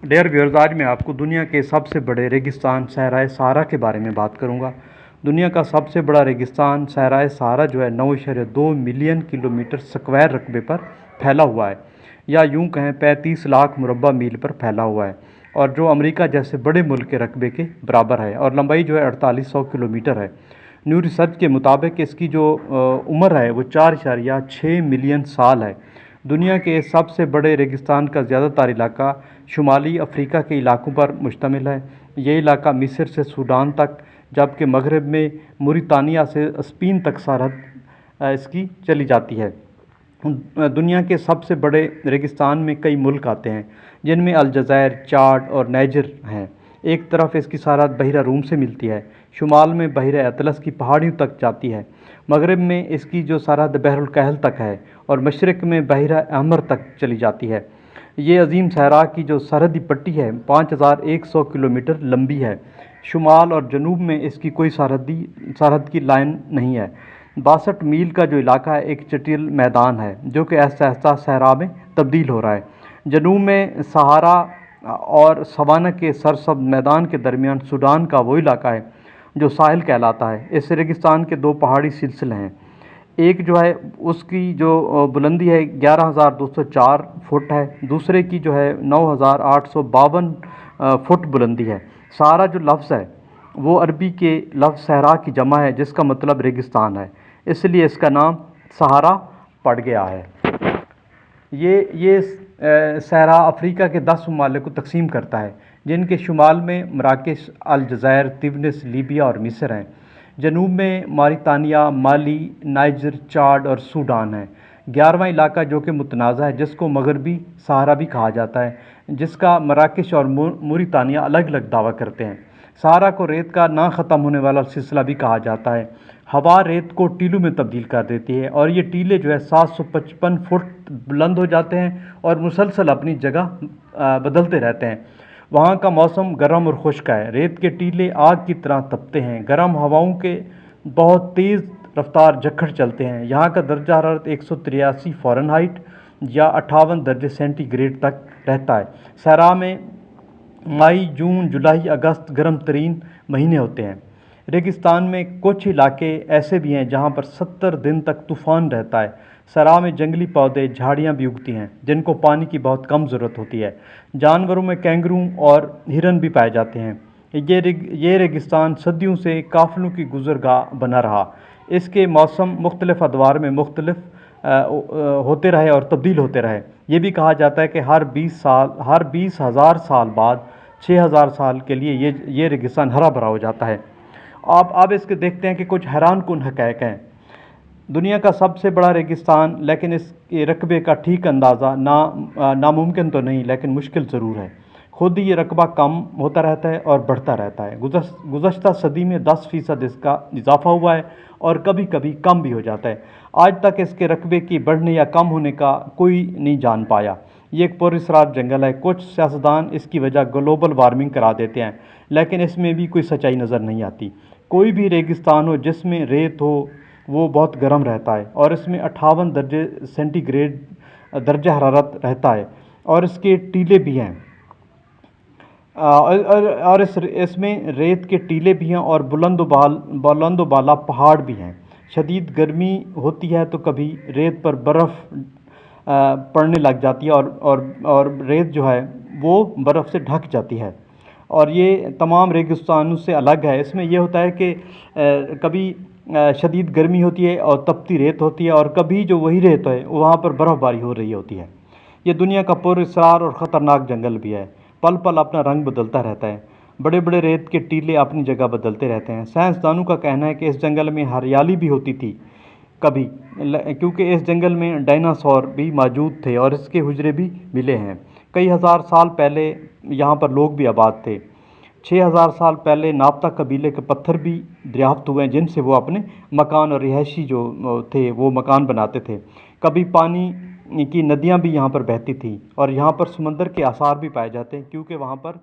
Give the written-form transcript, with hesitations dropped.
Dear viewers, आज मैं आपको दुनिया के सबसे बड़े रेगिस्तान सहराए सहारा के बारे में बात करूंगा। दुनिया का सबसे बड़ा रेगिस्तान सहराए सहारा जो है 9.2 मिलियन किलोमीटर स्क्वायर रकबे पर फैला हुआ है, या यूं कहें 35 लाख मुरब्बा मील पर फैला हुआ है, और जो अमेरिका जैसे बड़े मुल्क के रकबे के बराबर है, और लंबाई जो है 4800 किलोमीटर है। न्यू रिसर्च के मुताबिक इसकी जो उम्र है वो 4.6 मिलियन साल है। दुनिया के सबसे बड़े रेगिस्तान का ज़्यादातर इलाका शुमाली अफ्रीका के इलाकों पर मुश्तमिल है। ये इलाका मिस्र से सूडान तक, जबकि मगरब में मुरितानिया से स्पेन तक सरहद इसकी चली जाती है। दुनिया के सबसे बड़े रेगिस्तान में कई मुल्क आते हैं, जिनमें अलजायर, चाड और नाइजर हैं। एक तरफ इसकी सरहद बहिरा रूम से मिलती है, शुमाल में बहिरा अतलस की पहाड़ियों तक जाती है, मगरब में इसकी जो सरहद बहरुल कहल तक है, और मशरक़ में बहिरा अहमर तक चली जाती है। ये अजीम सहरा की जो सरहदी पट्टी है 5100 किलोमीटर लंबी है। शुमाल और जनूब में इसकी कोई सरहद की लाइन नहीं है। 62 मील का जो इलाका है एक चटियल मैदान है, जो कि आहिस्ता आहिस्ता सहरा में तब्दील हो रहा है। जनूब में सहारा और सवाना के सरसब्ज मैदान के दरमियान सूडान का वो इलाका है जो साहिल कहलाता है। इस रेगिस्तान के दो पहाड़ी सिलसिले हैं। एक जो है उसकी जो बुलंदी है 11,204 फुट है, दूसरे की जो है 9,852 फुट बुलंदी है। सहारा जो लफ्ज़ है वो अरबी के लफ्ज़ सहरा की जमा है, जिसका मतलब रेगिस्तान है, इसलिए इसका नाम सहारा पड़ गया है। ये सहरा अफ्रीका के 10 ममालिक को तकसीम करता है, जिनके शुमाल में मराकश, अलजायर, तिब्निस, लीबिया और मिस्र हैं। जनूब में मौरितानिया, माली, नाइजर, चाड और सूडान है। 11वां इलाका जो कि मुतनाज़ा है, जिसको मगरबी सहारा भी कहा जाता है, जिसका मराकश और मौरितानिया अलग अलग दावा करते हैं। सहारा को रेत का ना ख़त्म होने वाला सिलसिला भी कहा जाता है। हवा रेत को टीलों में तब्दील कर देती है, और ये टीले जो है 755 फुट बुलंद हो जाते हैं और मुसलसल अपनी जगह बदलते रहते हैं। वहाँ का मौसम गर्म और खुश्क है। रेत के टीले आग की तरह तपते हैं। गर्म हवाओं के बहुत तेज़ रफ्तार झक्कड़ चलते हैं। यहाँ का दर्जा हरारत 183 फ़ारेनहाइट या 58 दर्जे सेंटीग्रेड तक रहता है। सहरा में मई, जून, जुलाई, अगस्त गर्म तरीन महीने होते हैं। रेगिस्तान में कुछ इलाके ऐसे भी हैं जहाँ पर 70 दिन तक तूफ़ान रहता है। सहरा में जंगली पौधे, झाड़ियाँ भी उगती हैं, जिनको पानी की बहुत कम ज़रूरत होती है। जानवरों में कैंगरू और हिरन भी पाए जाते हैं। ये रेगिस्तान सदियों से काफ़िलों की गुज़रगाह बना रहा। इसके मौसम मुख्तलिफ़ अदवार में मुख्तलिफ होते रहे और तब्दील होते रहे। ये भी कहा जाता है कि हर 20,000 साल बाद 6,000 साल के लिए ये रेगिस्तान हरा भरा हो जाता है। आप इसके देखते हैं कि कुछ हैरान कुन हक़ाइक़ हैं। दुनिया का सबसे बड़ा रेगिस्तान, लेकिन इसके रकबे का ठीक अंदाज़ा नामुमकिन तो नहीं, लेकिन मुश्किल ज़रूर है। खुद ही ये रकबा कम होता रहता है और बढ़ता रहता है। गुज़श्ता सदी में 10% इसका इजाफ़ा हुआ है, और कभी कभी कम भी हो जाता है। आज तक इसके रकबे की बढ़ने या कम होने का कोई नहीं जान पाया। ये एक पुरअसरार जंगल है। कुछ सियासतदान इसकी वजह ग्लोबल वार्मिंग करार देते हैं, लेकिन इसमें भी कोई सच्चाई नज़र नहीं आती। कोई भी रेगिस्तान हो जिसमें रेत हो, वो बहुत गर्म रहता है, और इसमें 58 दर्जे सेंटीग्रेड दर्जा हरारत रहता है, और इसके टीले भी हैं। और इसमें रेत के टीले भी हैं और बुलंद बाला पहाड़ भी हैं। शदीद गर्मी होती है तो कभी रेत पर बर्फ़ पड़ने लग जाती है, और रेत जो है वो बर्फ़ से ढक जाती है, और ये तमाम रेगिस्तानों से अलग है। इसमें यह होता है कि कभी शदीद गर्मी होती है और तपती रेत होती है, और कभी जो वही रेत है वहाँ पर बर्फ़बारी हो रही होती है। ये दुनिया का पुरअसरार और ख़तरनाक जंगल भी है। पल पल अपना रंग बदलता रहता है। बड़े बड़े रेत के टीले अपनी जगह बदलते रहते हैं। साइंसदानों का कहना है कि इस जंगल में हरियाली भी होती थी कभी, क्योंकि इस जंगल में डायनासोर भी मौजूद थे, और इसके हुजरे भी मिले हैं। कई हज़ार साल पहले यहाँ पर लोग भी आबाद थे। 6,000 साल पहले नाप्ता कबीले के पत्थर भी दरियाफ्त हुए हैं, जिनसे वो अपने मकान और रिहायशी जो थे वो मकान बनाते थे। कभी पानी की नदियाँ भी यहाँ पर बहती थी, और यहाँ पर समंदर के आसार भी पाए जाते हैं, क्योंकि यहाँ पर